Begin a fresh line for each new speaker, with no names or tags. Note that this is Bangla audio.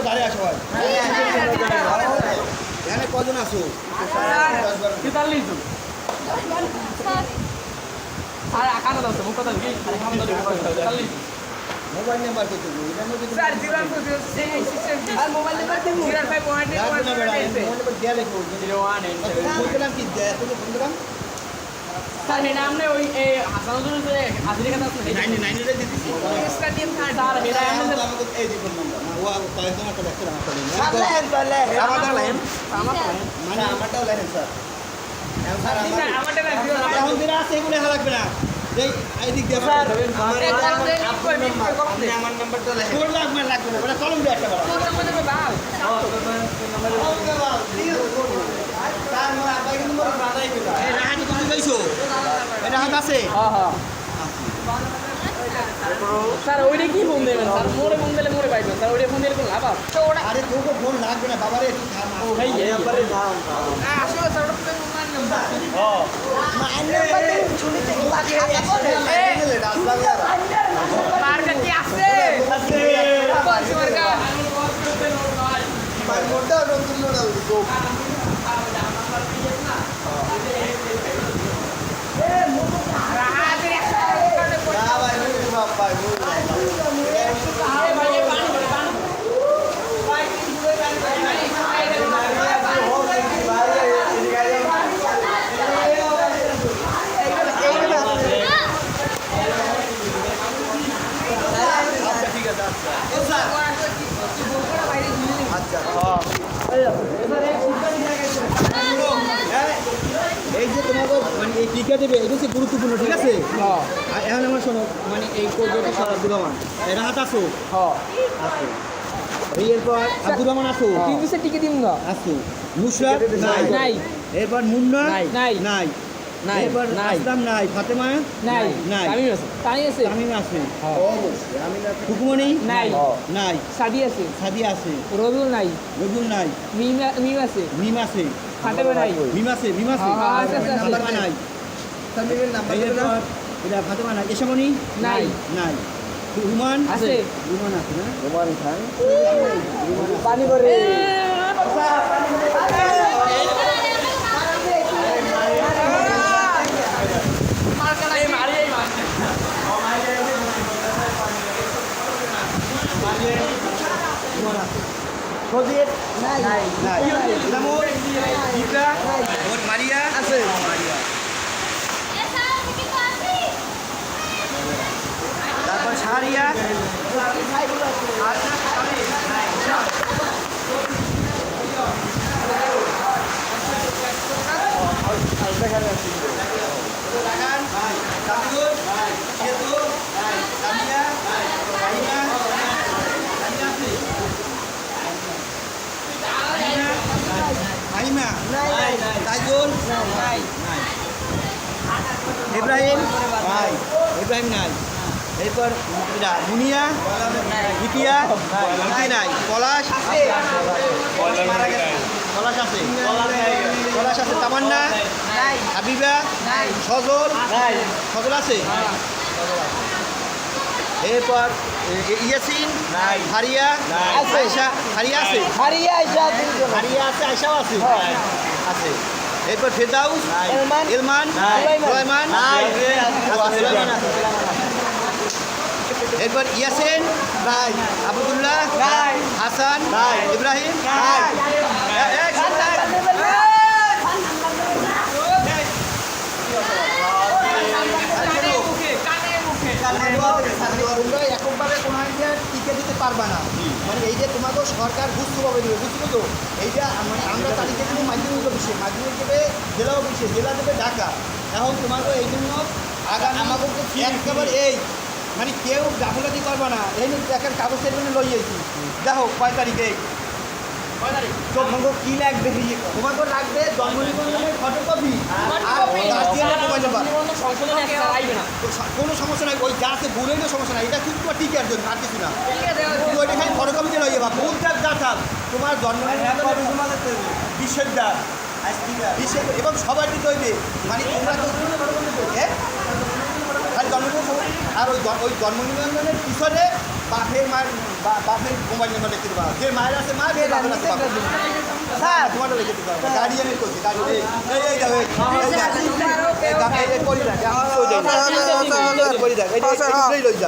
দাঁড়িয়ে আসো ভাই এখানে কজন আছো?
43 জন। আর আকার দাও তো মুখ কথা কি? আরে হাম দাও 43
মোবাইল নাম্বার কত দিই? এটা মধ্যে
স্যার 046 আর মোবাইল নাম্বার 0518
নাম্বার দেয়া লেখো
0187
বললাম কি দেয়া তো ফোন দিলাম
স্যার এই নামনে ওই হাসানুদ্দিন যে হাজিরা কথা আছে
99 এর দিতেছি
স্টাডিয়াম থার্ড স্যার এটা আমাদের
আমাকে এই দিন নাম্বার না ও কয়েকজন একটা দেখতে আমার কাছে
আমাদের লাইন
মানে আমারটাও লেখেন স্যার
স্যার আমাদের না
এখন দিন আছে এগুলো লাগবে না এই আইদিক দিয়ে
স্যার
আমার
নাম্বারটা লেখেন
তোর লাগবে না বলে কলম দিয়ে একটা বড়
তোর নাম্বার দেবে বাল
স্যার মোর আব্বাই কিন্তু মোর বানাই দিল এই রাহাত তুমি কইছো এই রাহাত আছে
হ্যাঁ হ্যাঁ স্যার ওইটা কি ফোন দেবেন স্যার মোরে ফোন দিলে মোরে পাইবেন স্যার ওইটা ফোন দিলে কোনো লাভ আছে
আরে তোকে ফোন লাগবে না বাবারে একটু থাম
ও ভাই এই
নাম্বারে দাও
আসলে স্যার ওটা তো মোবাইল নাম্বার মার্কা কি আছে আছে মার্কা
মোটা নতুন মডেল গো না ভাই মুই বাপ ভাই মুই এই যে তোমাকে মানে এই টিকা দেবে এটা হচ্ছে গুরুত্বপূর্ণ ঠিক আছে আর এখন আমার শোনো মানে এই কোজটা আব্দুর রহমান এই রাহাত আসো আসো এরপর আব্দুর রহমান আসো
কিসে টিকে দিন না
আসো নুসরাত নাই
নাই
এরপর মুন্না
নাই
নাই
নাই
এরপর আসলাম নাই ফাতেমা
নাই
নাই
তামিম আছে তামিম আছে
তামিম আছে
অবশ্যই আমি না
হুকুমনি
নাই
নাই
সাদি আছে
সাদিয়া আছে
রবিউল নাই
রবিউল নাই
মিম আছে
মিম আছে
ফাতেমা নাই
মিম আছে
হ্যাঁ, আছে, আছে, আছে।
ফাতেমা নাই
তামিমের নাম্বার
এরপর এটা ফাতেমা নাই এসমনি
নাই
নাই রুমান
আছে
রুমান আছে না
রোমান খান
পানি করে
সজিদ নাই নাই ইলামুর ইকরা ওর মারিয়া আছে মারিয়া তারপর শাহরিয়া হাইমা তাইজুল ইব্রাহিম নাই ইব্রাহিম নাই এরপর মুনিয়া ইকিয়া ইকি নাই পলাশ পলাশ আছে পলাশ আছে তামান্না হাবিবা সজল সজল আছে এরপর ইয়াসিন হারিয়া আয়শা হারিয়া আছে
হারিয়া আইসা
হারিয়া আছে আয়শাও আছে আছে এরপর ফেরদাউস ইলমান সুলাইমান এরপর ইয়াসিন আবদুল্লাহ হাসান ইব্রাহিম তোমরা এককভাবে কোনো টিকে দিতে পারবা না মানে এই যে তোমাকে সরকার বুঝতে দেবে বুঝছো তো এইটা মানে আমরা তালিকা দেবো মাধ্যমিক অফিসে মাধ্যমিক দেবে জেলা অফিসে জেলা দেবে ঢাকা এখন তোমাকে এই জন্য আগামী আমাকে একেবারে এই মানে কেউ গাফিলতি করবা না এই দেখেন কাগজের জন্য লইয়েছি দেখো 5 তারিখে তোমাকে কি লাগবে তোমাকে লাগবে জন্ম নিবন্ধনের ফটোকপি আর গার্জিয়ানের মোবাইল নাম্বার কোনো সমস্যা নাই ওই যা আছে বলেইও সমস্যা নাই এটা কিন্তু তোমার টিকার জন্য আর কিছু না ওইটা খালি ফটোকপিতে লইয়ে বা বহুত যা থাক তোমার জন্ম বিশ্ববিদ্যালয় এবং সবাই দিতে হইবে মানে তোমরা তো আর জন্ম আর ওই জন্ম নিবন্ধনের পিছনে বাপের মায়ের বাপের মোবাইল নাম্বার লিখতে দিবা যে মায়ের আছে মা যে বাপের আছে বাপের স্যার তোমারটা লিখে দিতে পারবো গার্ডিয়ানের করছি গার্ডিয়ান এই দেখো এই করি রাখ করি রাখ এই লই যা